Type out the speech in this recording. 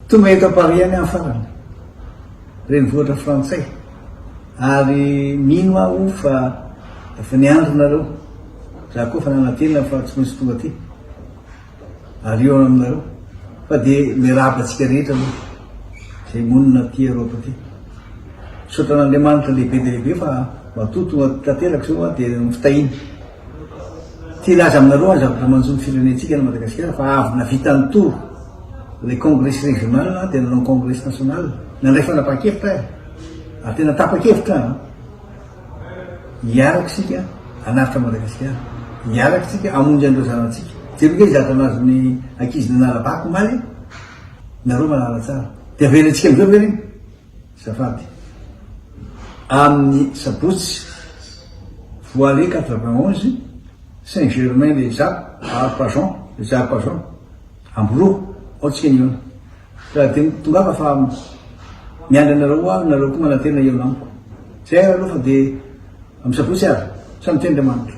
tonga eto Paris any amin'ny farany renivohitra frantsay ary mino aho fa efa niandro nareo za koa fa nanantena fa tsy maintsy tonga aty ary eo aminareo fa de miraba atsika rehetra aloha zay monina ty Eropa ty sotran'Andriamanitra lehibe de lehibe fa matotonga tanteraka zao de fitahiny ty laza aminareo a zavatra manjony firenentsika na Madagasikara fa avy navita ny toro le congrès régional de nanao congrès national nandray fanapahan-kevitra ary tena tapa-kevitra hiaraka sika anaritra Madagasikara hiaraka tsika amonjy andreo zanatsika jeloke zatra anazy ny ankizy nanala-bako maly nareo manala tsara de avelantsika amizao ve reny zafady amin'ny sabotsy voile 91 Saint-Germain-les-Arcs Arpajon les Arpajon amboroa ao tsika niona raha de tongafa fa miandry anareo aho nareo koa manantena eo namiko zay aloha fa de amin'ny sabotsy ary samy tendry Andriamanitra